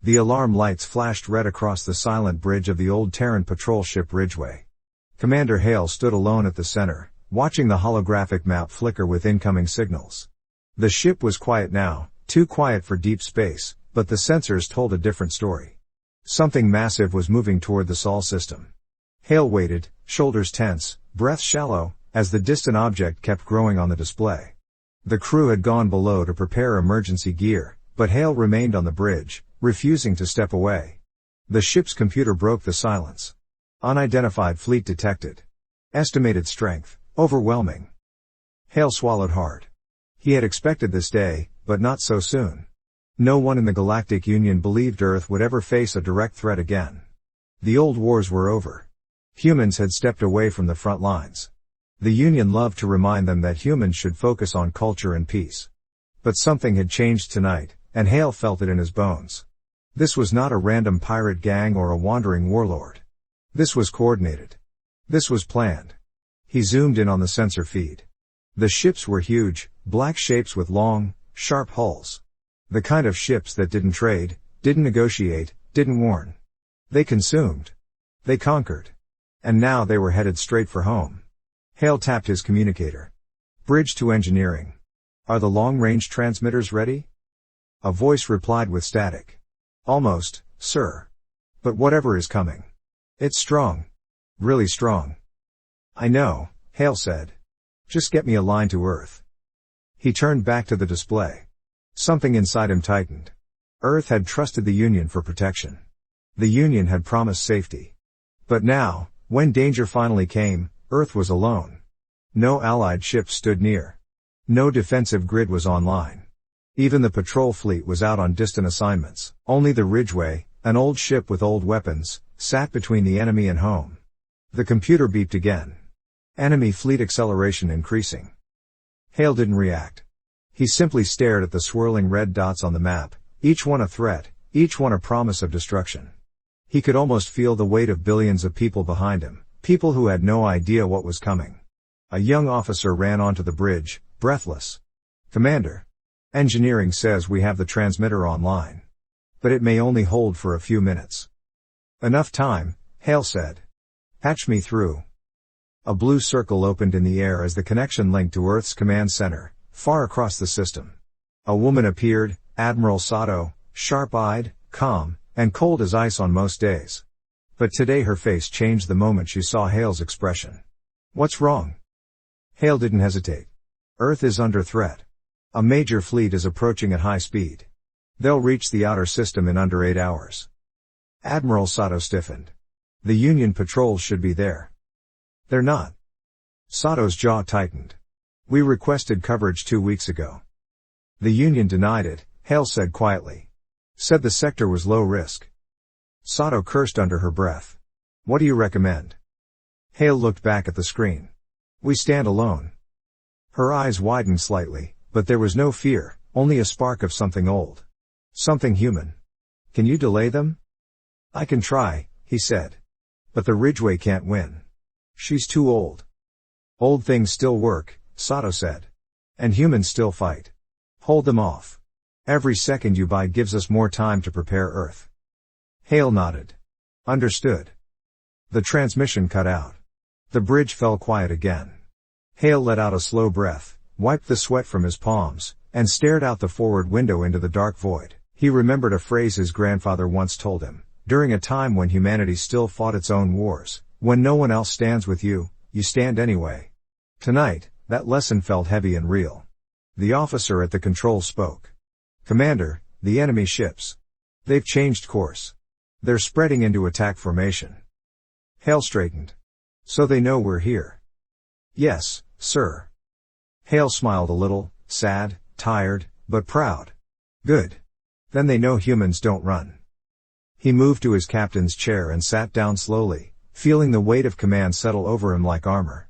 The alarm lights flashed red across the silent bridge of the old Terran patrol ship Ridgeway. Commander Hale stood alone at the center, watching the holographic map flicker with incoming signals. The ship was quiet now, too quiet for deep space, but the sensors told a different story. Something massive was moving toward the Sol system. Hale waited, shoulders tense, breath shallow, as the distant object kept growing on the display. The crew had gone below to prepare emergency gear, but Hale remained on the bridge, refusing to step away. The ship's computer broke the silence. Unidentified fleet detected. Estimated strength, overwhelming. Hale swallowed hard. He had expected this day, but not so soon. No one in the Galactic Union believed Earth would ever face a direct threat again. The old wars were over. Humans had stepped away from the front lines. The Union loved to remind them that humans should focus on culture and peace. But something had changed tonight, and Hale felt it in his bones. This was not a random pirate gang or a wandering warlord. This was coordinated. This was planned. He zoomed in on the sensor feed. The ships were huge, black shapes with long, sharp hulls. The kind of ships that didn't trade, didn't negotiate, didn't warn. They consumed. They conquered. And now they were headed straight for home. Hale tapped his communicator. Bridge to engineering. Are the long-range transmitters ready? A voice replied with static. Almost, sir. But whatever is coming. It's strong. Really strong. I know, Hale said. Just get me a line to Earth. He turned back to the display. Something inside him tightened. Earth had trusted the Union for protection. The Union had promised safety. But now, when danger finally came, Earth was alone. No allied ships stood near. No defensive grid was online. Even the patrol fleet was out on distant assignments. Only the Ridgeway, an old ship with old weapons, sat between the enemy and home. The computer beeped again. Enemy fleet acceleration increasing. Hale didn't react. He simply stared at the swirling red dots on the map, each one a threat, each one a promise of destruction. He could almost feel the weight of billions of people behind him, people who had no idea what was coming. A young officer ran onto the bridge, breathless. Commander. Engineering says we have the transmitter online. But it may only hold for a few minutes. Enough time, Hale said. Patch me through. A blue circle opened in the air as the connection linked to Earth's command center, far across the system. A woman appeared, Admiral Sato, sharp-eyed, calm, and cold as ice on most days. But today her face changed the moment she saw Hale's expression. What's wrong? Hale didn't hesitate. Earth is under threat. A major fleet is approaching at high speed. They'll reach the outer system in under 8 hours. Admiral Sato stiffened. The Union patrols should be there. They're not. Sato's jaw tightened. We requested coverage 2 weeks ago. The Union denied it, Hale said quietly. Said the sector was low risk. Sato cursed under her breath. What do you recommend? Hale looked back at the screen. We stand alone. Her eyes widened slightly, but there was no fear, only a spark of something old. Something human. Can you delay them? I can try, he said. But the Ridgeway can't win. She's too old. Old things still work, Sato said. And humans still fight. Hold them off. Every second you buy gives us more time to prepare Earth. Hale nodded. Understood. The transmission cut out. The bridge fell quiet again. Hale let out a slow breath, wiped the sweat from his palms, and stared out the forward window into the dark void. He remembered a phrase his grandfather once told him, during a time when humanity still fought its own wars, when no one else stands with you, you stand anyway. Tonight, that lesson felt heavy and real. The officer at the controls spoke. Commander, the enemy ships. They've changed course. They're spreading into attack formation. Hale straightened. So they know we're here. Yes, sir. Hale smiled a little, sad, tired, but proud. Good. Then they know humans don't run. He moved to his captain's chair and sat down slowly, feeling the weight of command settle over him like armor.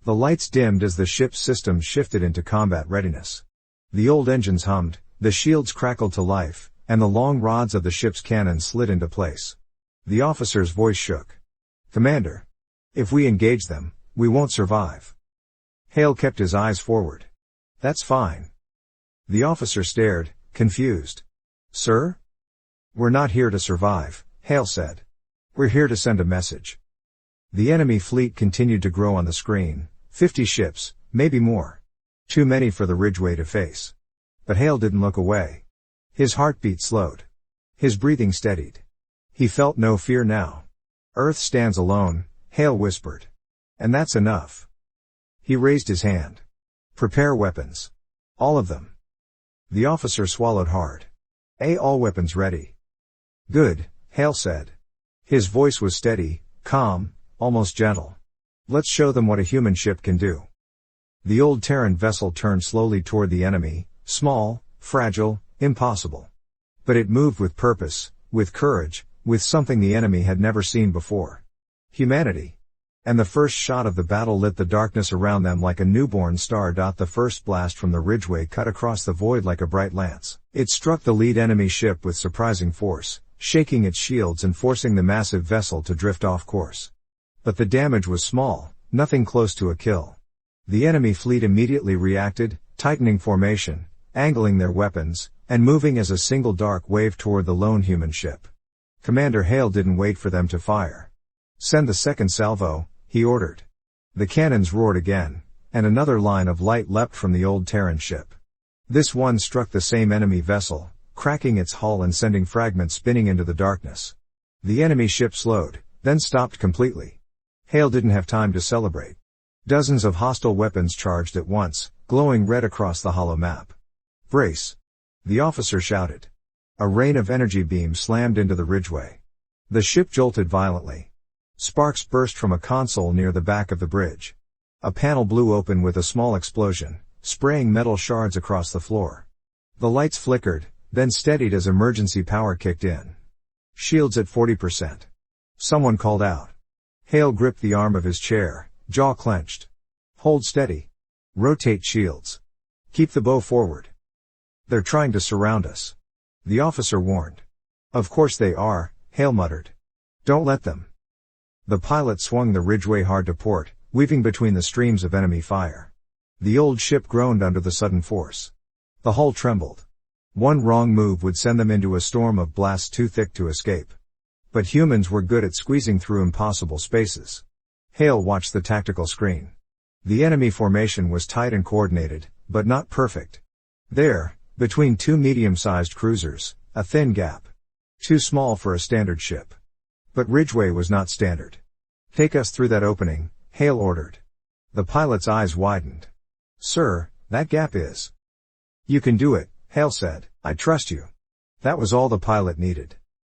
The lights dimmed as the ship's systems shifted into combat readiness. The old engines hummed, the shields crackled to life, and the long rods of the ship's cannon slid into place. The officer's voice shook. Commander. If we engage them, we won't survive. Hale kept his eyes forward. That's fine. The officer stared, confused. Sir? "We're not here to survive," Hale said. "We're here to send a message." The enemy fleet continued to grow on the screen, 50 ships, maybe more. Too many for the Ridgeway to face. But Hale didn't look away. His heartbeat slowed. His breathing steadied. He felt no fear now. "Earth stands alone," Hale whispered. "And that's enough." He raised his hand. "Prepare weapons. All of them." The officer swallowed hard. All weapons ready." "Good," Hale said. His voice was steady, calm, almost gentle. "Let's show them what a human ship can do." The old Terran vessel turned slowly toward the enemy, small, fragile, impossible. But it moved with purpose, with courage, with something the enemy had never seen before. Humanity. And the first shot of the battle lit the darkness around them like a newborn star. The first blast from the Ridgeway cut across the void like a bright lance. It struck the lead enemy ship with surprising force, shaking its shields and forcing the massive vessel to drift off course. But the damage was small, nothing close to a kill. The enemy fleet immediately reacted, tightening formation, angling their weapons, and moving as a single dark wave toward the lone human ship. Commander Hale didn't wait for them to fire. "Send the second salvo," he ordered. The cannons roared again, and another line of light leapt from the old Terran ship. This one struck the same enemy vessel, cracking its hull and sending fragments spinning into the darkness. The enemy ship slowed, then stopped completely. Hale didn't have time to celebrate. Dozens of hostile weapons charged at once, glowing red across the hollow map. "Brace!" the officer shouted. A rain of energy beams slammed into the Ridgeway. The ship jolted violently. Sparks burst from a console near the back of the bridge. A panel blew open with a small explosion, spraying metal shards across the floor. The lights flickered, then steadied as emergency power kicked in. "Shields at 40%. Someone called out. Hale gripped the arm of his chair, jaw clenched. "Hold steady. Rotate shields. Keep the bow forward. They're trying to surround us," the officer warned. "Of course they are," Hale muttered. "Don't let them." The pilot swung the Ridgeway hard to port, weaving between the streams of enemy fire. The old ship groaned under the sudden force. The hull trembled. One wrong move would send them into a storm of blasts too thick to escape. But humans were good at squeezing through impossible spaces. Hale watched the tactical screen. The enemy formation was tight and coordinated, but not perfect. There, between two medium-sized cruisers, a thin gap. Too small for a standard ship. But Ridgeway was not standard. "Take us through that opening," Hale ordered. The pilot's eyes widened. "Sir, that gap is..." "You can do it," Hale said. "I trust you." That was all the pilot needed.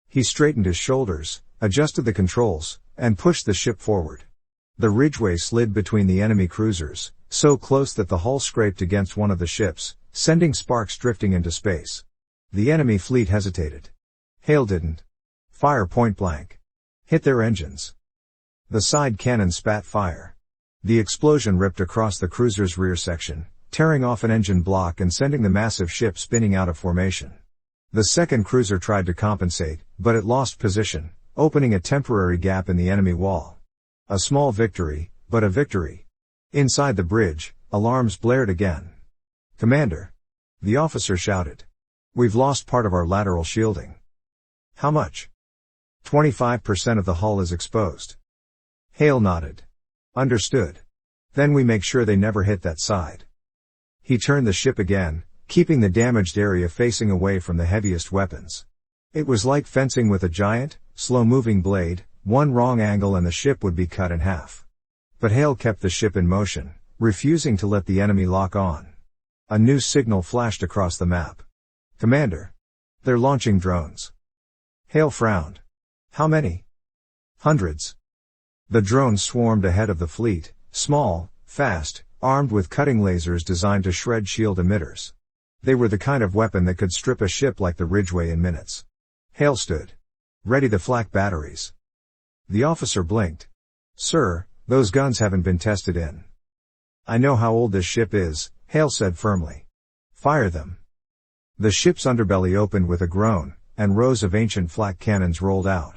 He straightened his shoulders, adjusted the controls, and pushed the ship forward. The Ridgeway slid between the enemy cruisers, so close that the hull scraped against one of the ships, sending sparks drifting into space. The enemy fleet hesitated. Hale didn't. "Fire point blank. Hit their engines." The side cannon spat fire. The explosion ripped across the cruiser's rear section, tearing off an engine block and sending the massive ship spinning out of formation. The second cruiser tried to compensate, but it lost position, opening a temporary gap in the enemy wall. A small victory, but a victory. Inside the bridge, alarms blared again. "Commander!" the officer shouted. "We've lost part of our lateral shielding." "How much?" 25% of the hull is exposed." Hale nodded. "Understood. Then we make sure they never hit that side." He turned the ship again, keeping the damaged area facing away from the heaviest weapons. It was like fencing with a giant, slow-moving blade. One wrong angle and the ship would be cut in half. But Hale kept the ship in motion, refusing to let the enemy lock on. A new signal flashed across the map. "Commander! They're launching drones." Hale frowned. "How many?" "Hundreds." The drones swarmed ahead of the fleet, small, fast, armed with cutting lasers designed to shred shield emitters. They were the kind of weapon that could strip a ship like the Ridgeway in minutes. Hale stood. "Ready the flak batteries." The officer blinked. "Sir, those guns haven't been tested in." "I know how old this ship is," Hale said firmly. "Fire them." The ship's underbelly opened with a groan, and rows of ancient flak cannons rolled out.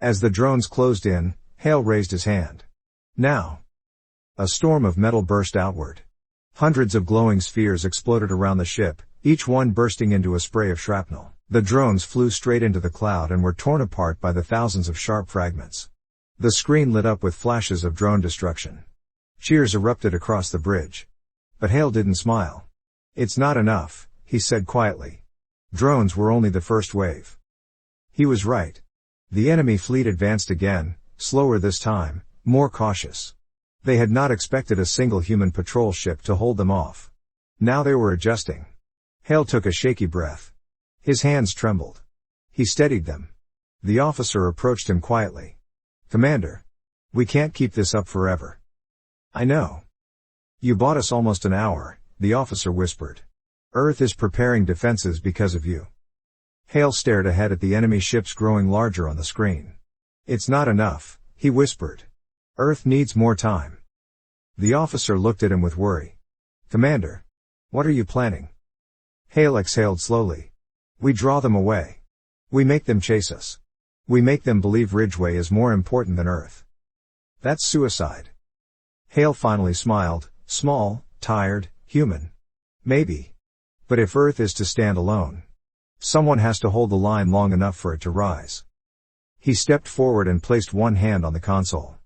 As the drones closed in, Hale raised his hand. "Now." A storm of metal burst outward. Hundreds of glowing spheres exploded around the ship, each one bursting into a spray of shrapnel. The drones flew straight into the cloud and were torn apart by the thousands of sharp fragments. The screen lit up with flashes of drone destruction. Cheers erupted across the bridge. But Hale didn't smile. "It's not enough," he said quietly. "Drones were only the first wave." He was right. The enemy fleet advanced again, slower this time, more cautious. They had not expected a single human patrol ship to hold them off. Now they were adjusting. Hale took a shaky breath. His hands trembled. He steadied them. The officer approached him quietly. "Commander. We can't keep this up forever." "I know. You bought us almost an hour," the officer whispered. "Earth is preparing defenses because of you." Hale stared ahead at the enemy ships growing larger on the screen. "It's not enough," he whispered. "Earth needs more time." The officer looked at him with worry. "Commander. What are you planning?" Hale exhaled slowly. "We draw them away. We make them chase us. We make them believe Ridgeway is more important than Earth. That's suicide." Hale finally smiled, small, tired, human. "Maybe. But if Earth is to stand alone, someone has to hold the line long enough for it to rise." He stepped forward and placed one hand on the console.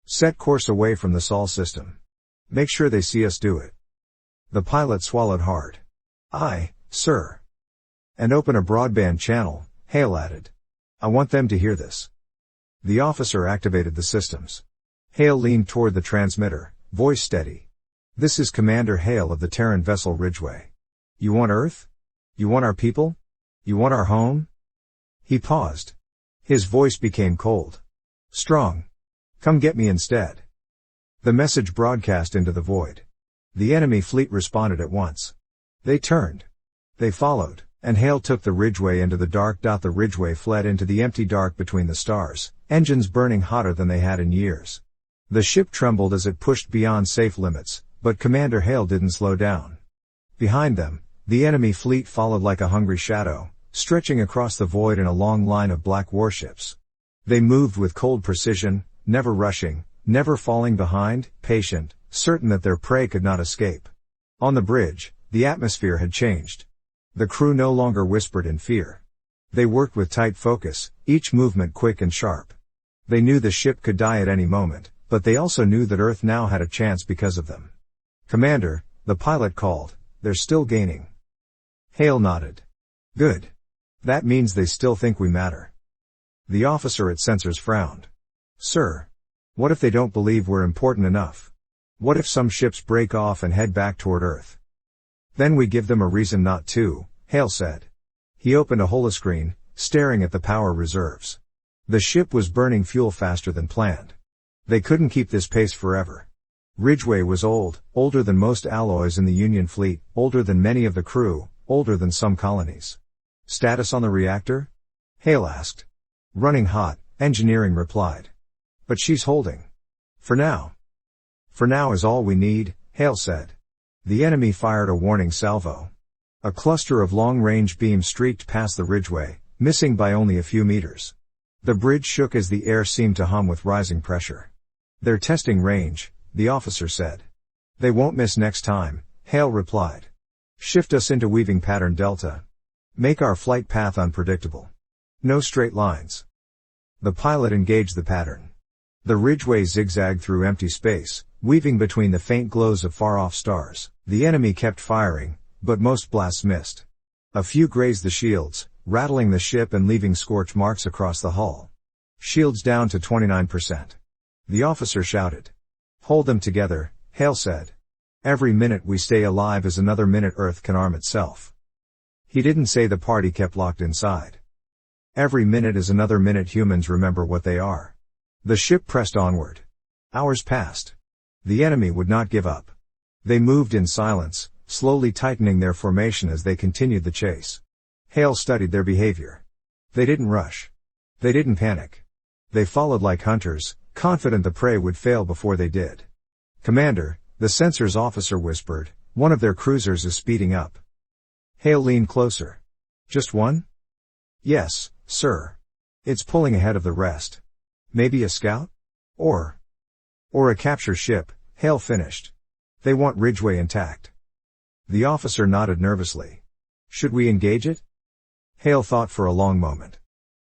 "Set course away from the Sol system. Make sure they see us do it." The pilot swallowed hard. "Aye, sir." "And open a broadband channel," Hale added. "I want them to hear this." The officer activated the systems. Hale leaned toward the transmitter, voice steady. "This is Commander Hale of the Terran vessel Ridgeway. You want Earth? You want our people? You want our home?" He paused. His voice became cold. "Strong. Come get me instead." The message broadcast into the void. The enemy fleet responded at once. They turned. They followed, and Hale took the Ridgeway into the dark. The Ridgeway fled into the empty dark between the stars, engines burning hotter than they had in years. The ship trembled as it pushed beyond safe limits, but Commander Hale didn't slow down. Behind them, the enemy fleet followed like a hungry shadow, stretching across the void in a long line of black warships. They moved with cold precision, never rushing, never falling behind, patient, certain that their prey could not escape. On the bridge, the atmosphere had changed. The crew no longer whispered in fear. They worked with tight focus, each movement quick and sharp. They knew the ship could die at any moment, but they also knew that Earth now had a chance because of them. "Commander," the pilot called, "they're still gaining." Hale nodded. "Good. That means they still think we matter." The officer at sensors frowned. "Sir. What if they don't believe we're important enough? What if some ships break off and head back toward Earth?" "Then we give them a reason not to," Hale said. He opened a holoscreen, staring at the power reserves. The ship was burning fuel faster than planned. They couldn't keep this pace forever. Ridgeway was old, older than most alloys in the Union fleet, older than many of the crew, older than some colonies. "Status on the reactor?" Hale asked. "Running hot," engineering replied. "But she's holding. For now." "For now is all we need," Hale said. The enemy fired a warning salvo. A cluster of long-range beams streaked past the Ridgeway, missing by only a few meters. The bridge shook as the air seemed to hum with rising pressure. "They're testing range," the officer said. "They won't miss next time," Hale replied. "Shift us into weaving pattern delta. Make our flight path unpredictable. No straight lines." The pilot engaged the pattern. The Ridgeway zigzagged through empty space, weaving between the faint glows of far-off stars. The enemy kept firing, but most blasts missed. A few grazed the shields, rattling the ship and leaving scorch marks across the hull. "Shields down to 29%. The officer shouted. "Hold them together," Hale said. "Every minute we stay alive is another minute Earth can arm itself." He didn't say the party kept locked inside. Every minute is another minute humans remember what they are. The ship pressed onward. Hours passed. The enemy would not give up. They moved in silence, slowly tightening their formation as they continued the chase. Hale studied their behavior. They didn't rush. They didn't panic. They followed like hunters, confident the prey would fail before they did. "Commander," the sensors officer whispered, "one of their cruisers is speeding up." Hale leaned closer. "Just one?" "Yes, sir. It's pulling ahead of the rest. Maybe a scout? Or a capture ship," Hale finished. "They want Ridgeway intact." The officer nodded nervously. "Should we engage it?" Hale thought for a long moment.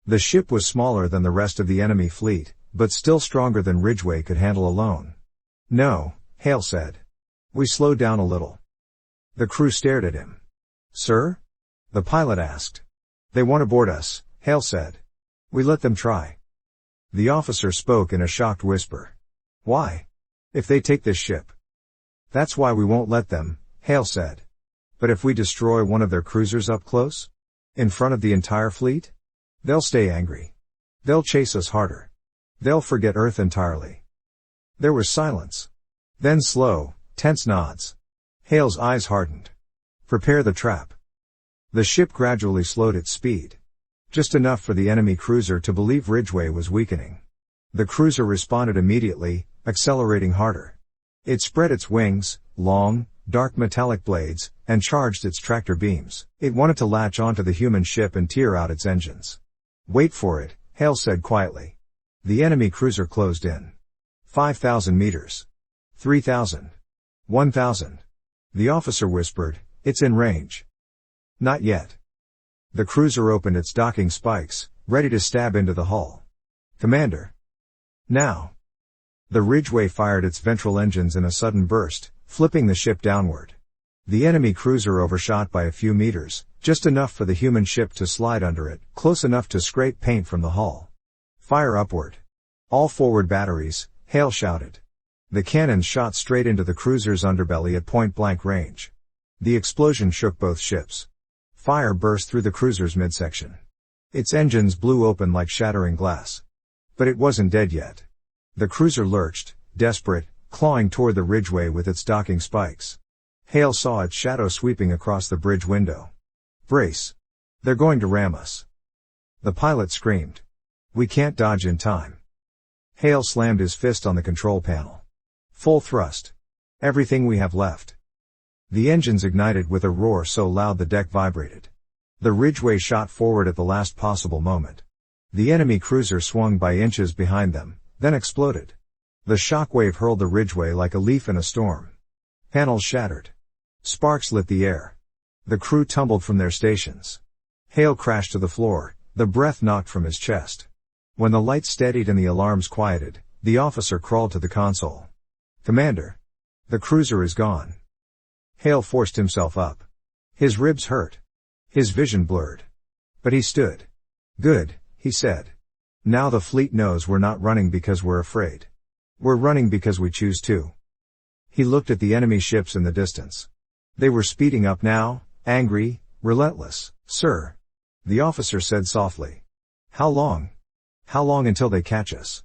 The ship was smaller than the rest of the enemy fleet, but still stronger than Ridgway could handle alone. No, Hale said. We slowed down a little. The crew stared at him. Sir? The pilot asked. They want to board us, Hale said. We let them try. The officer spoke in a shocked whisper. Why? If they take this ship. That's why we won't let them, Hale said. But if we destroy one of their cruisers up close? In front of the entire fleet? They'll stay angry. They'll chase us harder. They'll forget Earth entirely. There was silence. Then slow, tense nods. Hale's eyes hardened. Prepare the trap. The ship gradually slowed its speed. Just enough for the enemy cruiser to believe Ridgway was weakening. The cruiser responded immediately, accelerating harder. It spread its wings, long, dark metallic blades, and charged its tractor beams. It wanted to latch onto the human ship and tear out its engines. Wait for it, Hale said quietly. The enemy cruiser closed in. 5,000 meters. 3,000. 1,000. The officer whispered, it's in range. Not yet. The cruiser opened its docking spikes, ready to stab into the hull. Commander. Now. The Ridgway fired its ventral engines in a sudden burst, flipping the ship downward. The enemy cruiser overshot by a few meters, just enough for the human ship to slide under it, close enough to scrape paint from the hull. Fire upward. All forward batteries, Hale shouted. The cannons shot straight into the cruiser's underbelly at point-blank range. The explosion shook both ships. Fire burst through the cruiser's midsection. Its engines blew open like shattering glass. But it wasn't dead yet. The cruiser lurched, desperate, clawing toward the Ridgway with its docking spikes. Hale saw its shadow sweeping across the bridge window. Brace. They're going to ram us. The pilot screamed. We can't dodge in time. Hale slammed his fist on the control panel. Full thrust. Everything we have left. The engines ignited with a roar so loud the deck vibrated. The Ridgway shot forward at the last possible moment. The enemy cruiser swung by inches behind them, then exploded. The shockwave hurled the Ridgway like a leaf in a storm. Panels shattered. Sparks lit the air. The crew tumbled from their stations. Hale crashed to the floor, the breath knocked from his chest. When the lights steadied and the alarms quieted, the officer crawled to the console. Commander. The cruiser is gone. Hale forced himself up. His ribs hurt. His vision blurred. But he stood. Good, he said. Now the fleet knows we're not running because we're afraid. We're running because we choose to. He looked at the enemy ships in the distance. They were speeding up now, angry, relentless. Sir. The officer said softly. How long? How long until they catch us?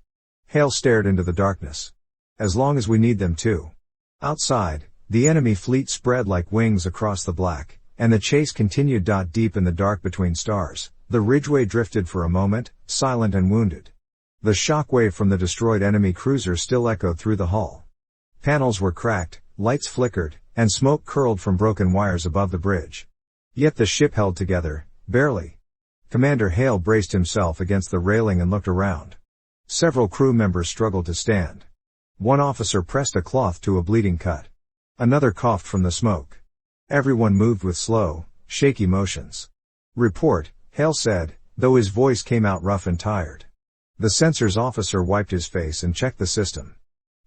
Hale stared into the darkness. As long as we need them to. Outside, the enemy fleet spread like wings across the black, and the chase continued. Deep in the dark between stars, the Ridgway drifted for a moment, silent and wounded. The shockwave from the destroyed enemy cruiser still echoed through the hull. Panels were cracked, lights flickered, and smoke curled from broken wires above the bridge. Yet the ship held together, barely. Commander Hale braced himself against the railing and looked around. Several crew members struggled to stand. One officer pressed a cloth to a bleeding cut. Another coughed from the smoke. Everyone moved with slow, shaky motions. Report, Hale said, though his voice came out rough and tired. The sensors officer wiped his face and checked the system.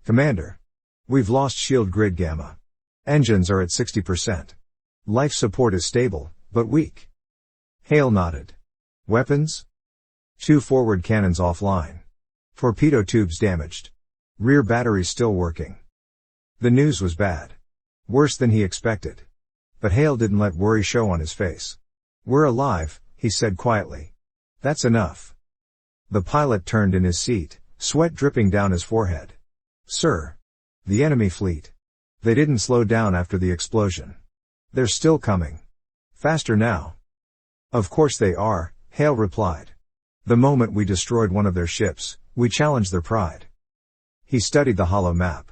Commander. We've lost shield grid gamma. Engines are at 60%. Life support is stable, but weak. Hale nodded. Weapons? 2 forward cannons offline. Torpedo tubes damaged. Rear batteries still working. The news was bad. Worse than he expected. But Hale didn't let worry show on his face. We're alive, he said quietly. That's enough. The pilot turned in his seat, sweat dripping down his forehead. Sir. The enemy fleet. They didn't slow down after the explosion. They're still coming. Faster now. Of course they are, Hale replied. The moment we destroyed one of their ships, we challenged their pride. He studied the hollow map.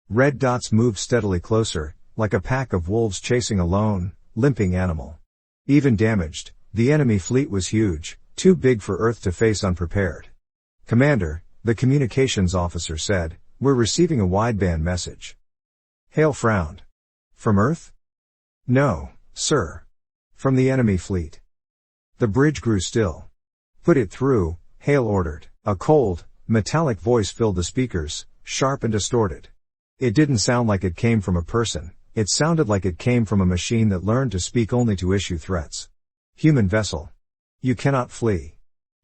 Red dots moved steadily closer, like a pack of wolves chasing a lone, limping animal. Even damaged, the enemy fleet was huge, too big for Earth to face unprepared. Commander, the communications officer said, we're receiving a wideband message. Hale frowned. From Earth? No, sir. From the enemy fleet. The bridge grew still. Put it through, Hale ordered. A cold, metallic voice filled the speakers, sharp and distorted. It didn't sound like it came from a person, it sounded like it came from a machine that learned to speak only to issue threats. Human vessel. You cannot flee.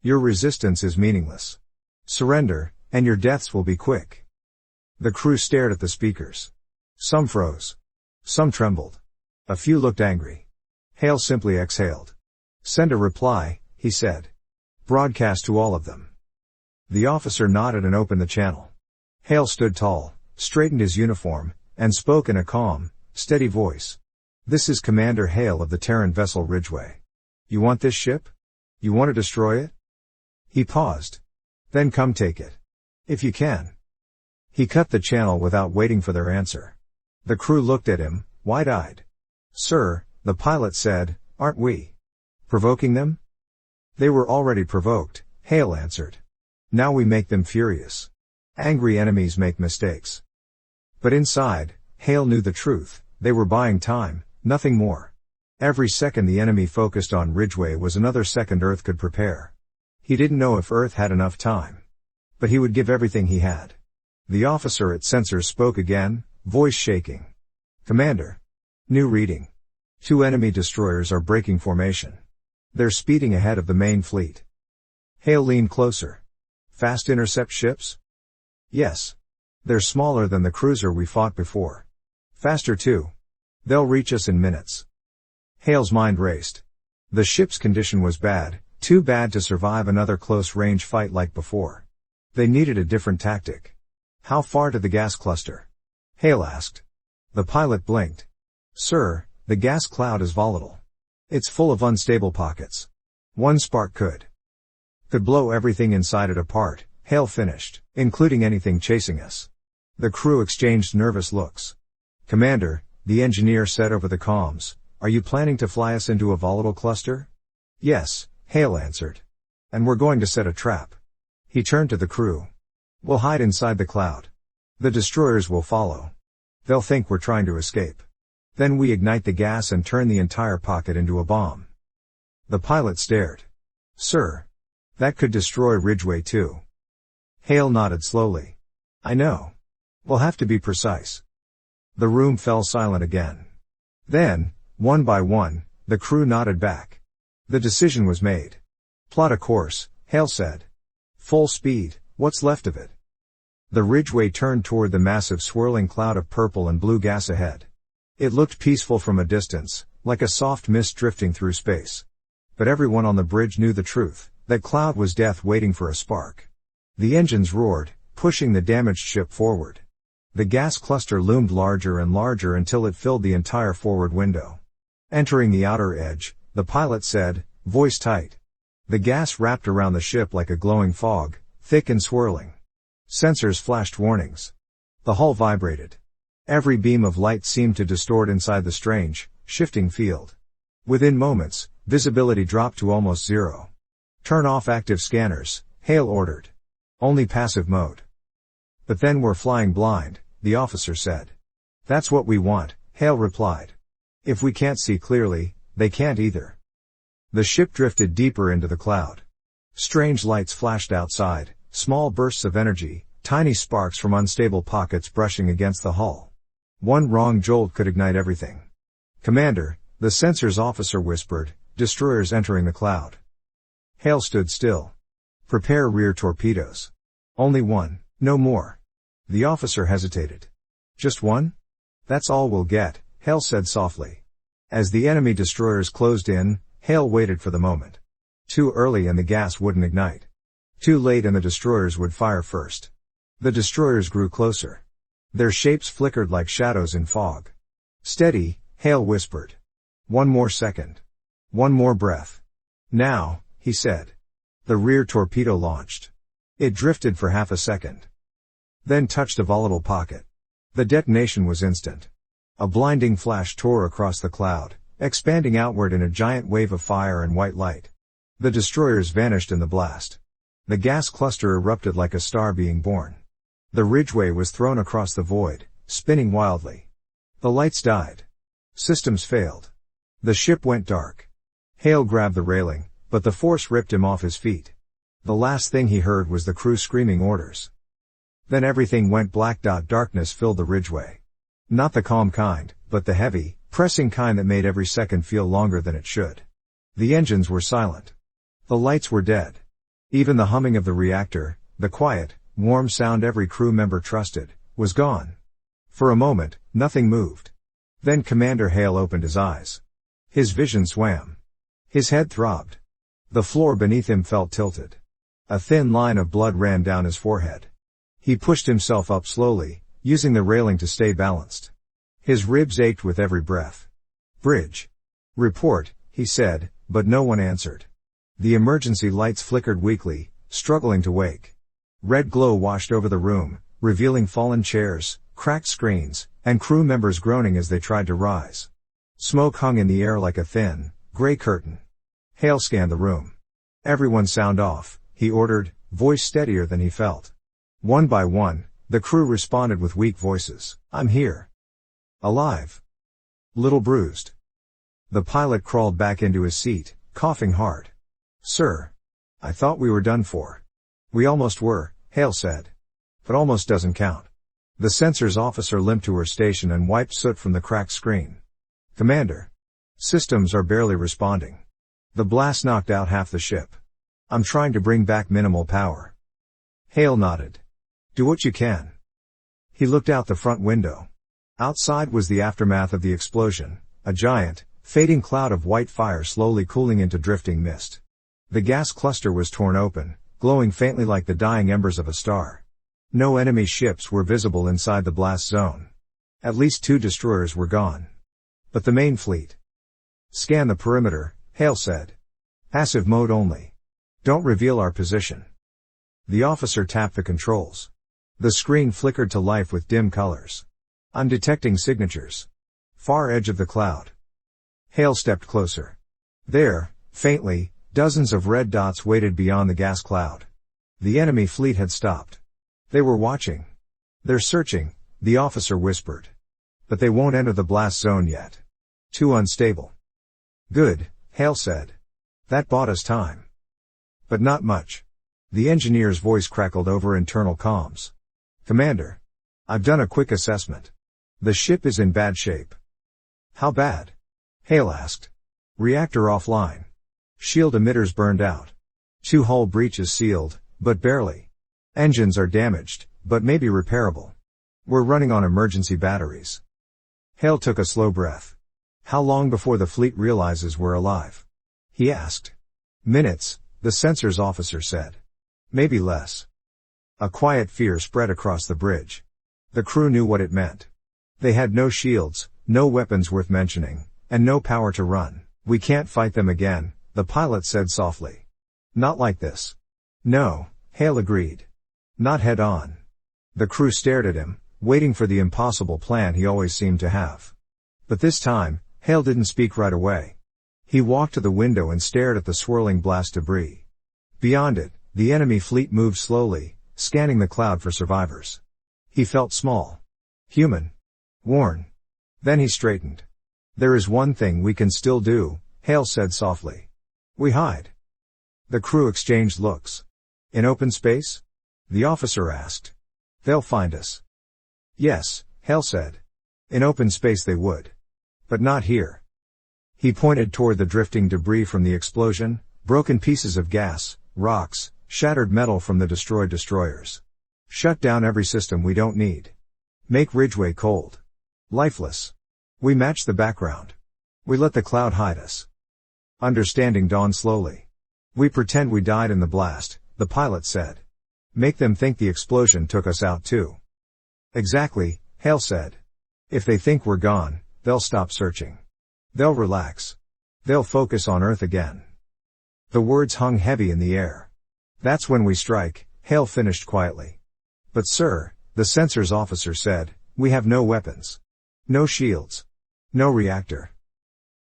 Your resistance is meaningless. Surrender, and your deaths will be quick. The crew stared at the speakers. Some froze. Some trembled. A few looked angry. Hale simply exhaled. Send a reply, he said. Broadcast to all of them. The officer nodded and opened the channel. Hale stood tall, straightened his uniform, and spoke in a calm, steady voice. This is Commander Hale of the Terran vessel Ridgeway. You want this ship? You want to destroy it? He paused. Then come take it. If you can. He cut the channel without waiting for their answer. The crew looked at him, wide-eyed. Sir, the pilot said, aren't we provoking them? They were already provoked, Hale answered. Now we make them furious. Angry enemies make mistakes. But inside, Hale knew the truth, they were buying time, nothing more. Every second the enemy focused on Ridgeway was another second Earth could prepare. He didn't know if Earth had enough time. But he would give everything he had. The officer at sensors spoke again, voice shaking. Commander. New reading. 2 enemy destroyers are breaking formation. They're speeding ahead of the main fleet. Hale leaned closer. Fast intercept ships? Yes. They're smaller than the cruiser we fought before. Faster too. They'll reach us in minutes. Hale's mind raced. The ship's condition was bad, too bad to survive another close-range fight like before. They needed a different tactic. How far to the gas cluster? Hale asked. The pilot blinked. Sir, the gas cloud is volatile. It's full of unstable pockets. One spark could blow everything inside it apart, Hale finished, including anything chasing us. The crew exchanged nervous looks. Commander, the engineer said over the comms, are you planning to fly us into a volatile cluster? Yes, Hale answered. And we're going to set a trap. He turned to the crew. We'll hide inside the cloud. The destroyers will follow. They'll think we're trying to escape. Then we ignite the gas and turn the entire pocket into a bomb. The pilot stared. Sir. That could destroy Ridgeway too. Hale nodded slowly. I know. We'll have to be precise. The room fell silent again. Then, one by one, the crew nodded back. The decision was made. Plot a course, Hale said. Full speed, what's left of it. The Ridgeway turned toward the massive swirling cloud of purple and blue gas ahead. It looked peaceful from a distance, like a soft mist drifting through space. But everyone on the bridge knew the truth, that cloud was death waiting for a spark. The engines roared, pushing the damaged ship forward. The gas cluster loomed larger and larger until it filled the entire forward window. Entering the outer edge, the pilot said, voice tight. The gas wrapped around the ship like a glowing fog, thick and swirling. Sensors flashed warnings. The hull vibrated. Every beam of light seemed to distort inside the strange, shifting field. Within moments, visibility dropped to almost zero. Turn off active scanners, Hale ordered. Only passive mode. But then we're flying blind, the officer said. That's what we want, Hale replied. If we can't see clearly, they can't either. The ship drifted deeper into the cloud. Strange lights flashed outside, small bursts of energy, tiny sparks from unstable pockets brushing against the hull. One wrong jolt could ignite everything. Commander, the sensors officer whispered, destroyers entering the cloud. Hale stood still. Prepare rear torpedoes. Only one, no more. The officer hesitated. Just one? That's all we'll get, Hale said softly. As the enemy destroyers closed in, Hale waited for the moment. Too early and the gas wouldn't ignite. Too late and the destroyers would fire first. The destroyers grew closer. Their shapes flickered like shadows in fog. Steady, Hale whispered. One more second. One more breath. Now, he said. The rear torpedo launched. It drifted for half a second. Then touched a volatile pocket. The detonation was instant. A blinding flash tore across the cloud, expanding outward in a giant wave of fire and white light. The destroyers vanished in the blast. The gas cluster erupted like a star being born. The Ridgeway was thrown across the void, spinning wildly. The lights died. Systems failed. The ship went dark. Hale grabbed the railing, but the force ripped him off his feet. The last thing he heard was the crew screaming orders. Then everything went black. Darkness filled the ridgeway. Not the calm kind, but the heavy, pressing kind that made every second feel longer than it should. The engines were silent. The lights were dead. Even the humming of the reactor, the quiet, warm sound every crew member trusted, was gone. For a moment, nothing moved. Then Commander Hale opened his eyes. His vision swam. His head throbbed. The floor beneath him felt tilted. A thin line of blood ran down his forehead. He pushed himself up slowly, using the railing to stay balanced. His ribs ached with every breath. Bridge. Report, he said, but no one answered. The emergency lights flickered weakly, struggling to wake. Red glow washed over the room, revealing fallen chairs, cracked screens, and crew members groaning as they tried to rise. Smoke hung in the air like a thin, gray curtain. Hale scanned the room. Everyone sound off, he ordered, voice steadier than he felt. One by one, the crew responded with weak voices. I'm here. Alive. Little bruised. The pilot crawled back into his seat, coughing hard. Sir. I thought we were done for. We almost were, Hale said. But almost doesn't count. The sensors officer limped to her station and wiped soot from the cracked screen. Commander. Systems are barely responding. The blast knocked out half the ship. I'm trying to bring back minimal power. Hale nodded. Do what you can. He looked out the front window. Outside was the aftermath of the explosion, a giant, fading cloud of white fire slowly cooling into drifting mist. The gas cluster was torn open, glowing faintly like the dying embers of a star. No enemy ships were visible inside the blast zone. At least 2 destroyers were gone. But the main fleet. Scan the perimeter, Hale said. Passive mode only. Don't reveal our position. The officer tapped the controls. The screen flickered to life with dim colors. I'm detecting signatures. Far edge of the cloud. Hale stepped closer. There, faintly, dozens of red dots waited beyond the gas cloud. The enemy fleet had stopped. They were watching. They're searching, the officer whispered. But they won't enter the blast zone yet. Too unstable. Good, Hale said. That bought us time. But not much. The engineer's voice crackled over internal comms. Commander. I've done a quick assessment. The ship is in bad shape. How bad? Hale asked. Reactor offline. Shield emitters burned out. 2 hull breaches sealed, but barely. Engines are damaged, but maybe repairable. We're running on emergency batteries. Hale took a slow breath. How long before the fleet realizes we're alive? He asked. Minutes, the sensors officer said. Maybe less. A quiet fear spread across the bridge. The crew knew what it meant. They had no shields, no weapons worth mentioning, and no power to run. We can't fight them again, the pilot said softly. Not like this. No, Hale agreed. Not head on. The crew stared at him, waiting for the impossible plan he always seemed to have. But this time, Hale didn't speak right away. He walked to the window and stared at the swirling blast debris. Beyond it, the enemy fleet moved slowly, scanning the cloud for survivors. He felt small. Human. Worn. Then he straightened. There is one thing we can still do, Hale said softly. We hide. The crew exchanged looks. In open space? The officer asked. They'll find us. Yes, Hale said. In open space they would. But not here. He pointed toward the drifting debris from the explosion, broken pieces of gas, rocks, shattered metal from the destroyed destroyers. Shut down every system we don't need. Make Ridgeway cold. Lifeless. We match the background. We let the cloud hide us. Understanding dawned slowly. We pretend we died in the blast, the pilot said. Make them think the explosion took us out too. Exactly, Hale said. If they think we're gone, they'll stop searching. They'll relax. They'll focus on Earth again. The words hung heavy in the air. That's when we strike, Hale finished quietly. But sir, the sensors officer said, we have no weapons. No shields. No reactor.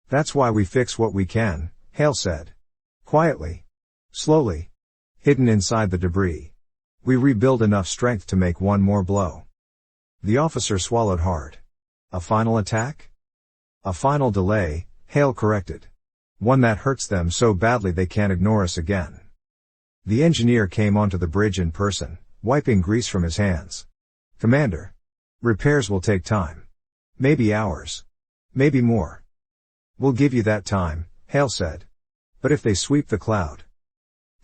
That's why we fix what we can, Hale said. Quietly. Slowly. Hidden inside the debris. We rebuild enough strength to make one more blow. The officer swallowed hard. A final attack? A final delay, Hale corrected. One that hurts them so badly they can't ignore us again. The engineer came onto the bridge in person, wiping grease from his hands. Commander. Repairs will take time. Maybe hours. Maybe more. We'll give you that time, Hale said. But if they sweep the cloud?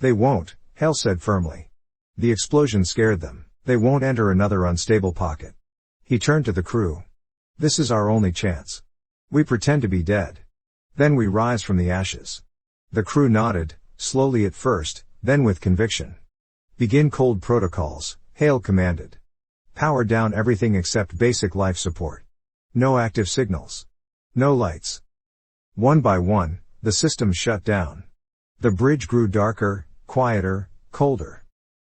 They won't, Hale said firmly. The explosion scared them. They won't enter another unstable pocket. He turned to the crew. This is our only chance. We pretend to be dead. Then we rise from the ashes. The crew nodded, slowly at first, then with conviction. Begin cold protocols, Hale commanded. Power down everything except basic life support. No active signals. No lights. One by one, the systems shut down. The bridge grew darker, quieter, colder.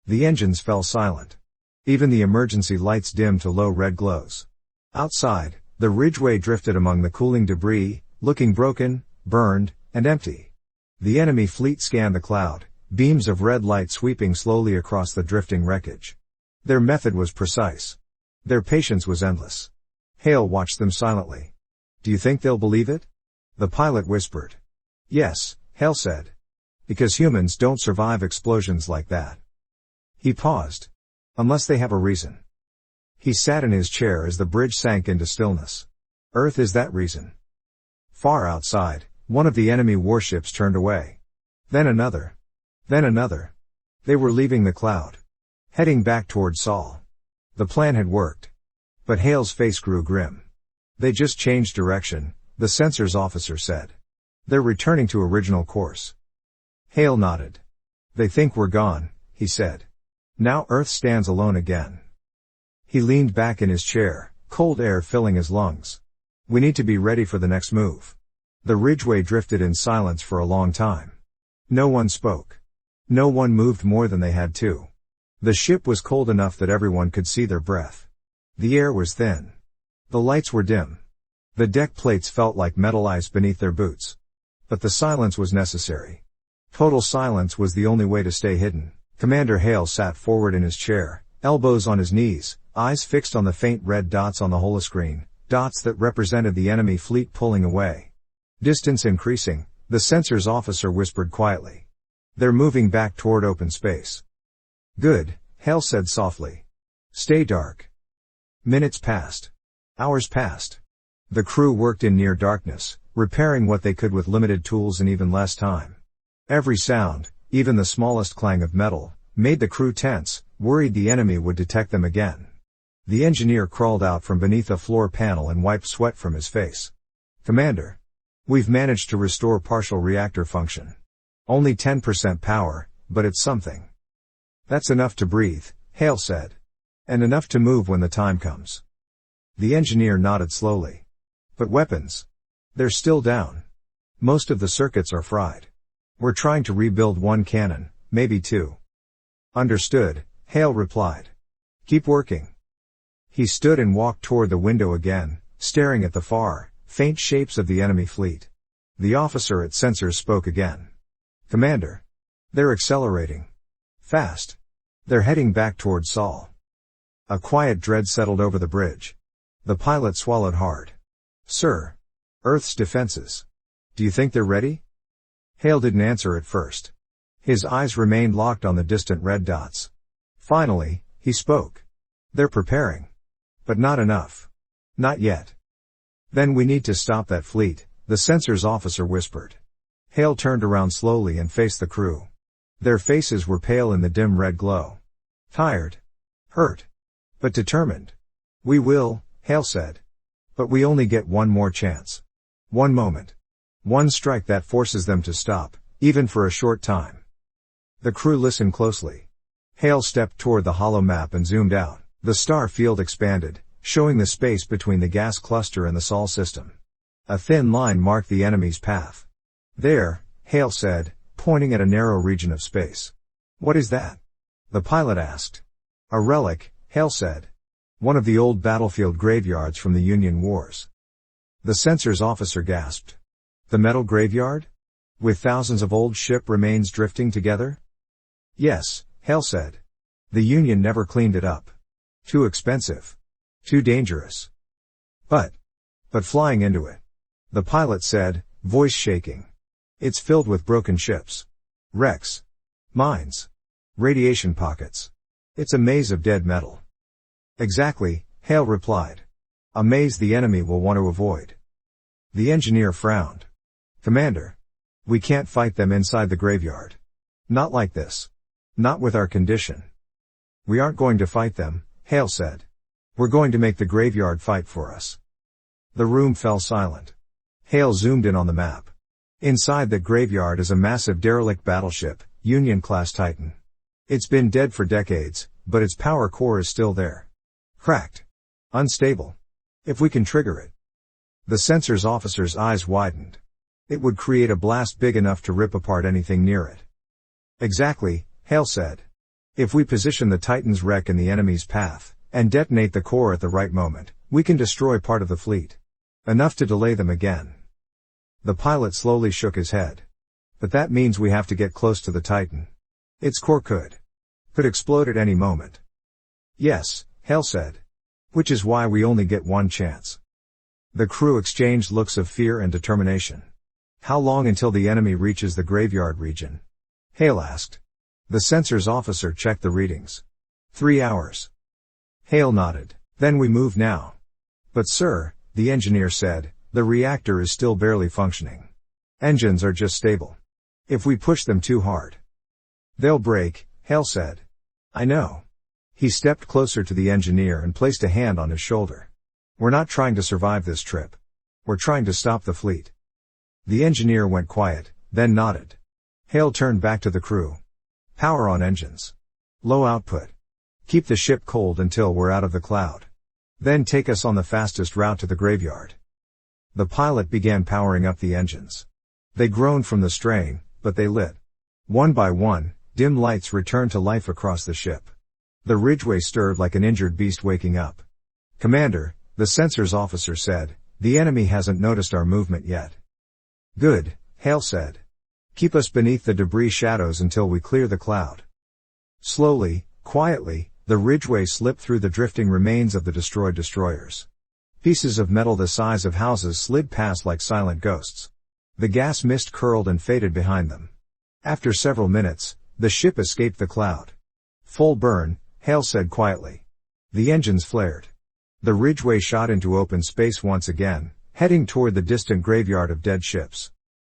The engines fell silent. Even the emergency lights dimmed to low red glows. Outside, the ridgeway drifted among the cooling debris, looking broken, burned, and empty. The enemy fleet scanned the cloud, beams of red light sweeping slowly across the drifting wreckage. Their method was precise. Their patience was endless. Hale watched them silently. Do you think they'll believe it? The pilot whispered. Yes, Hale said. Because humans don't survive explosions like that. He paused. Unless they have a reason. He sat in his chair as the bridge sank into stillness. Earth is that reason. Far outside, one of the enemy warships turned away. Then another. Then another. They were leaving the cloud. Heading back toward Sol. The plan had worked. But Hale's face grew grim. They just changed direction, the sensors officer said. They're returning to original course. Hale nodded. They think we're gone, he said. Now Earth stands alone again. He leaned back in his chair, cold air filling his lungs. We need to be ready for the next move. The ridgeway drifted in silence for a long time. No one spoke. No one moved more than they had to. The ship was cold enough that everyone could see their breath. The air was thin. The lights were dim. The deck plates felt like metal ice beneath their boots. But the silence was necessary. Total silence was the only way to stay hidden. Commander Hale sat forward in his chair, elbows on his knees, eyes fixed on the faint red dots on the holoscreen, dots that represented the enemy fleet pulling away. Distance increasing, the sensors officer whispered quietly. They're moving back toward open space. Good, Hale said softly. Stay dark. Minutes passed. Hours passed. The crew worked in near darkness, repairing what they could with limited tools and even less time. Every sound, even the smallest clang of metal, made the crew tense, worried the enemy would detect them again. The engineer crawled out from beneath a floor panel and wiped sweat from his face. Commander. We've managed to restore partial reactor function. Only 10% power, but it's something. That's enough to breathe, Hale said. And enough to move when the time comes. The engineer nodded slowly. But weapons? They're still down. Most of the circuits are fried. We're trying to rebuild one cannon, maybe two. Understood, Hale replied. Keep working. He stood and walked toward the window again, staring at the far, faint shapes of the enemy fleet. The officer at sensors spoke again. Commander. They're accelerating. Fast. They're heading back toward Sol. A quiet dread settled over the bridge. The pilot swallowed hard. Sir. Earth's defenses. Do you think they're ready? Hale didn't answer at first. His eyes remained locked on the distant red dots. Finally, he spoke. They're preparing. But not enough. Not yet. Then we need to stop that fleet, the sensors officer whispered. Hale turned around slowly and faced the crew. Their faces were pale in the dim red glow. Tired. Hurt. But determined. We will, Hale said. But we only get one more chance. One moment. One strike that forces them to stop, even for a short time. The crew listened closely. Hale stepped toward the hollow map and zoomed out. The star field expanded, showing the space between the gas cluster and the Sol system. A thin line marked the enemy's path. There, Hale said, pointing at a narrow region of space. What is that? The pilot asked. A relic, Hale said. One of the old battlefield graveyards from the Union Wars. The sensors officer gasped. The metal graveyard? With thousands of old ship remains drifting together? Yes, Hale said. The Union never cleaned it up. Too expensive. Too dangerous. But flying into it. The pilot said, voice shaking. It's filled with broken ships, wrecks, mines, radiation pockets. It's a maze of dead metal. Exactly, Hale replied. A maze the enemy will want to avoid. The engineer frowned. Commander, we can't fight them inside the graveyard. Not like this. Not with our condition. We aren't going to fight them, Hale said. We're going to make the graveyard fight for us. The room fell silent. Hale zoomed in on the map. Inside the graveyard is a massive derelict battleship, Union-class Titan. It's been dead for decades, but its power core is still there. Cracked. Unstable. If we can trigger it. The sensors officer's eyes widened. It would create a blast big enough to rip apart anything near it. Exactly, Hale said. If we position the Titan's wreck in the enemy's path, and detonate the core at the right moment, we can destroy part of the fleet. Enough to delay them again. The pilot slowly shook his head. But that means we have to get close to the Titan. Its core could explode at any moment. Yes, Hale said. Which is why we only get one chance. The crew exchanged looks of fear and determination. How long until the enemy reaches the graveyard region? Hale asked. The sensors officer checked the readings. 3 hours. Hale nodded. Then we move now. But sir, the engineer said, the reactor is still barely functioning. Engines are just stable. If we push them too hard, they'll break, Hale said. I know. He stepped closer to the engineer and placed a hand on his shoulder. We're not trying to survive this trip. We're trying to stop the fleet. The engineer went quiet, then nodded. Hale turned back to the crew. Power on engines. Low output. Keep the ship cold until we're out of the cloud. Then take us on the fastest route to the graveyard. The pilot began powering up the engines. They groaned from the strain, but they lit. One by one, dim lights returned to life across the ship. The Ridgeway stirred like an injured beast waking up. Commander, the sensors officer said, the enemy hasn't noticed our movement yet. Good, Hale said. Keep us beneath the debris shadows until we clear the cloud. Slowly, quietly, the Ridgeway slipped through the drifting remains of the destroyed destroyers. Pieces of metal the size of houses slid past like silent ghosts. The gas mist curled and faded behind them. After several minutes, the ship escaped the cloud. Full burn, Hale said quietly. The engines flared. The Ridgeway shot into open space once again, heading toward the distant graveyard of dead ships.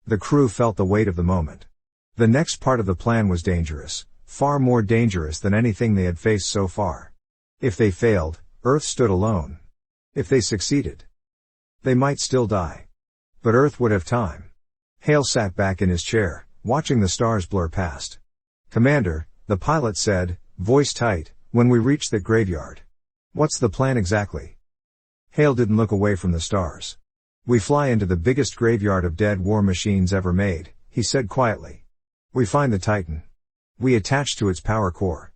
The crew felt the weight of the moment. The next part of the plan was dangerous, far more dangerous than anything they had faced so far. If they failed, Earth stood alone. If they succeeded, they might still die. But Earth would have time. Hale sat back in his chair, watching the stars blur past. Commander, the pilot said, voice tight, when we reach the graveyard. What's the plan exactly? Hale didn't look away from the stars. We fly into the biggest graveyard of dead war machines ever made, he said quietly. We find the Titan. We attach to its power core.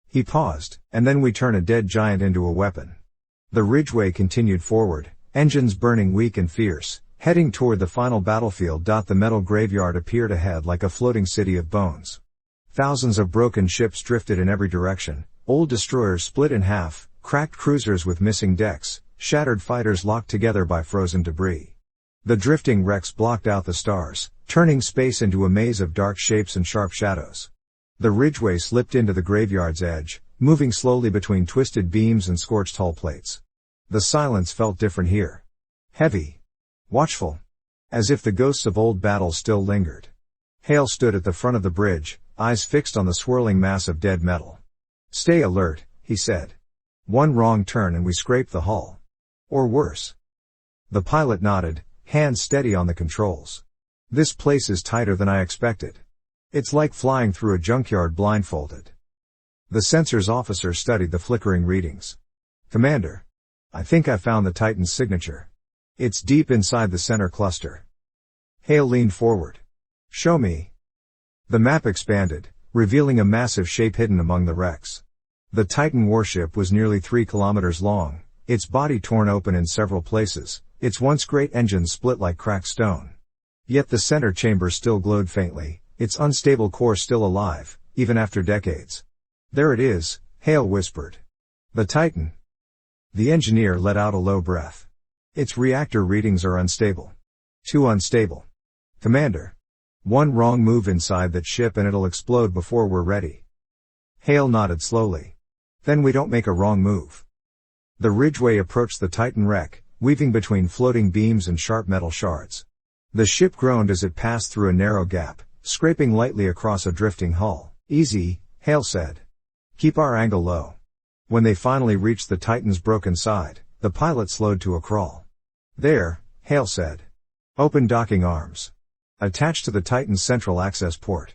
He paused, and then we turn a dead giant into a weapon. The Ridgeway continued forward, engines burning weak and fierce, heading toward the final battlefield. The metal graveyard appeared ahead like a floating city of bones. Thousands of broken ships drifted in every direction, old destroyers split in half, cracked cruisers with missing decks, shattered fighters locked together by frozen debris. The drifting wrecks blocked out the stars, turning space into a maze of dark shapes and sharp shadows. The Ridgeway slipped into the graveyard's edge, moving slowly between twisted beams and scorched hull plates. The silence felt different here. Heavy. Watchful. As if the ghosts of old battles still lingered. Hale stood at the front of the bridge, eyes fixed on the swirling mass of dead metal. Stay alert, he said. One wrong turn and we scrape the hull. Or worse. The pilot nodded, hands steady on the controls. This place is tighter than I expected. It's like flying through a junkyard blindfolded. The sensors officer studied the flickering readings. Commander, I think I found the Titan's signature. It's deep inside the center cluster. Hale leaned forward. Show me. The map expanded, revealing a massive shape hidden among the wrecks. The Titan warship was nearly 3 kilometers long, its body torn open in several places, its once great engines split like cracked stone. Yet the center chamber still glowed faintly, its unstable core still alive, even after decades. There it is, Hale whispered. The Titan. The engineer let out a low breath. Its reactor readings are unstable. Too unstable. Commander. One wrong move inside that ship and it'll explode before we're ready. Hale nodded slowly. Then we don't make a wrong move. The Ridgeway approached the Titan wreck, weaving between floating beams and sharp metal shards. The ship groaned as it passed through a narrow gap, scraping lightly across a drifting hull. Easy, Hale said. Keep our angle low. When they finally reached the Titan's broken side, the pilot slowed to a crawl. There, Hale said. Open docking arms. Attached to the Titan's central access port.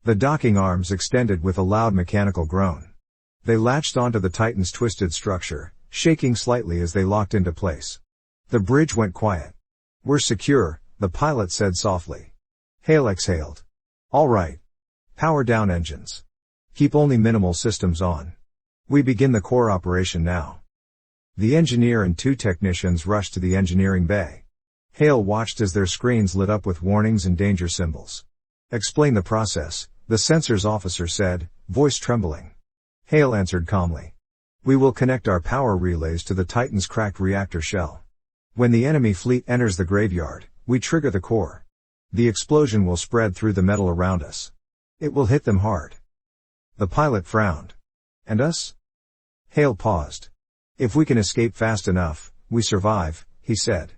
The docking arms extended with a loud mechanical groan. They latched onto the Titan's twisted structure, shaking slightly as they locked into place. The bridge went quiet. We're secure, the pilot said softly. Hale exhaled. All right. Power down engines. Keep only minimal systems on. We begin the core operation now. The engineer and 2 technicians rushed to the engineering bay. Hale watched as their screens lit up with warnings and danger symbols. Explain the process, the sensors officer said, voice trembling. Hale answered calmly. We will connect our power relays to the Titan's cracked reactor shell. When the enemy fleet enters the graveyard, we trigger the core. The explosion will spread through the metal around us. It will hit them hard. The pilot frowned. And us? Hale paused. If we can escape fast enough, we survive, he said.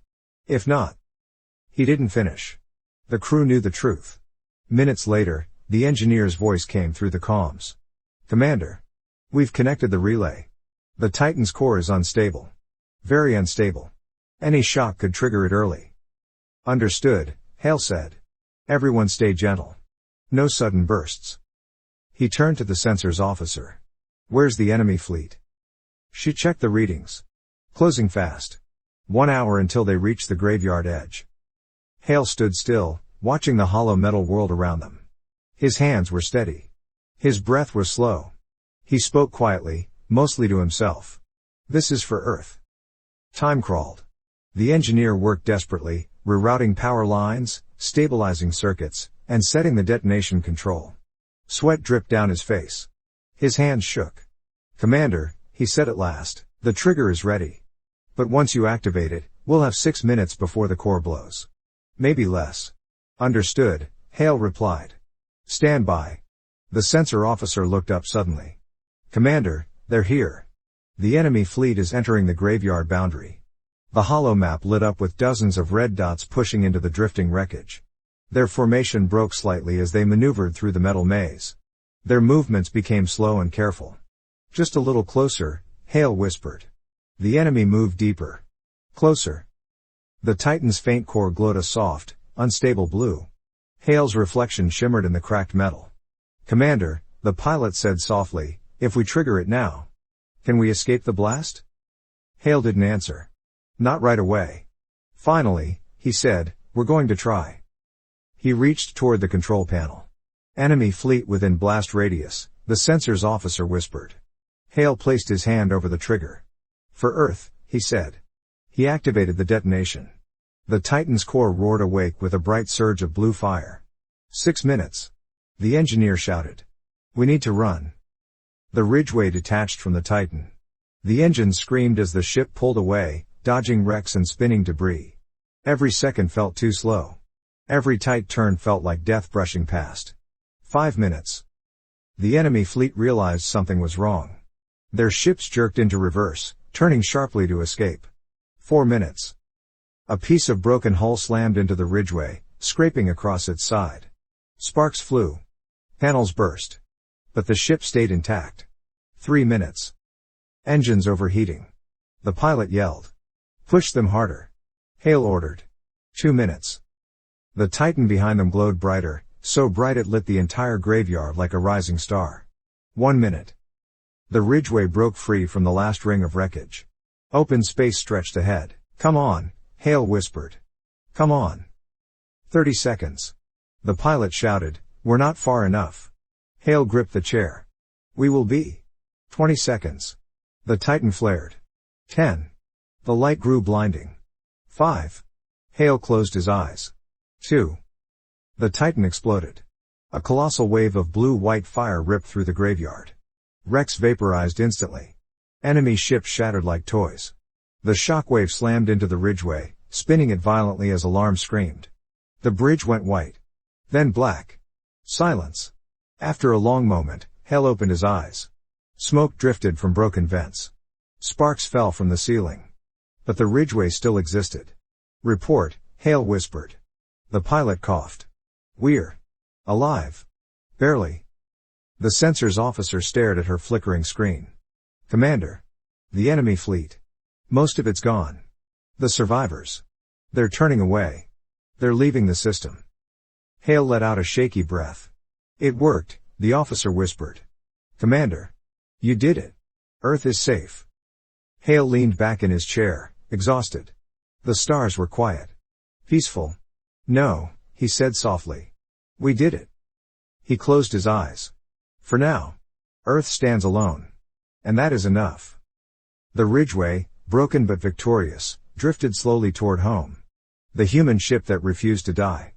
If not. He didn't finish. The crew knew the truth. Minutes later, the engineer's voice came through the comms. Commander. We've connected the relay. The Titan's core is unstable. Very unstable. Any shock could trigger it early. Understood, Hale said. Everyone stay gentle. No sudden bursts. He turned to the sensors officer. Where's the enemy fleet? She checked the readings. Closing fast. 1 hour until they reached the graveyard edge. Hale stood still, watching the hollow metal world around them. His hands were steady. His breath was slow. He spoke quietly, mostly to himself. This is for Earth. Time crawled. The engineer worked desperately, rerouting power lines, stabilizing circuits, and setting the detonation control. Sweat dripped down his face. His hands shook. Commander, he said at last, the trigger is ready. But once you activate it, we'll have 6 minutes before the core blows. Maybe less. Understood, Hale replied. Stand by. The sensor officer looked up suddenly. Commander, they're here. The enemy fleet is entering the graveyard boundary. The hollow map lit up with dozens of red dots pushing into the drifting wreckage. Their formation broke slightly as they maneuvered through the metal maze. Their movements became slow and careful. Just a little closer, Hale whispered. The enemy moved deeper. Closer. The Titan's faint core glowed a soft, unstable blue. Hale's reflection shimmered in the cracked metal. Commander, the pilot said softly, if we trigger it now, can we escape the blast? Hale didn't answer. Not right away. Finally, he said, we're going to try. He reached toward the control panel. Enemy fleet within blast radius, the sensors officer whispered. Hale placed his hand over the trigger. For Earth, he said. He activated the detonation. The Titan's core roared awake with a bright surge of blue fire. 6 minutes. The engineer shouted. We need to run. The Ridgeway detached from the Titan. The engines screamed as the ship pulled away, dodging wrecks and spinning debris. Every second felt too slow. Every tight turn felt like death brushing past. 5 minutes. The enemy fleet realized something was wrong. Their ships jerked into reverse, turning sharply to escape. 4 minutes. A piece of broken hull slammed into the Ridgeway, scraping across its side. Sparks flew. Panels burst. But the ship stayed intact. 3 minutes. Engines overheating. The pilot yelled. Push them harder. Hale ordered. 2 minutes. The Titan behind them glowed brighter, so bright it lit the entire graveyard like a rising star. 1 minute. The Ridgeway broke free from the last ring of wreckage. Open space stretched ahead. Come on, Hale whispered. Come on. 30 seconds. The pilot shouted, we're not far enough. Hale gripped the chair. We will be. 20 seconds. The Titan flared. 10. The light grew blinding. 5. Hale closed his eyes. 2. The Titan exploded. A colossal wave of blue-white fire ripped through the graveyard. Wrecks vaporized instantly. Enemy ships shattered like toys. The shockwave slammed into the Ridgeway, spinning it violently as alarms screamed. The bridge went white. Then black. Silence. After a long moment, Hale opened his eyes. Smoke drifted from broken vents. Sparks fell from the ceiling. But the Ridgeway still existed. Report, Hale whispered. The pilot coughed. We're alive. Barely. The sensors officer stared at her flickering screen. Commander. The enemy fleet. Most of it's gone. The survivors. They're turning away. They're leaving the system. Hale let out a shaky breath. It worked, the officer whispered. Commander. You did it. Earth is safe. Hale leaned back in his chair, exhausted. The stars were quiet. Peaceful. No, he said softly. We did it. He closed his eyes. For now. Earth stands alone. And that is enough. The Ridgeway, broken but victorious, drifted slowly toward home. The human ship that refused to die.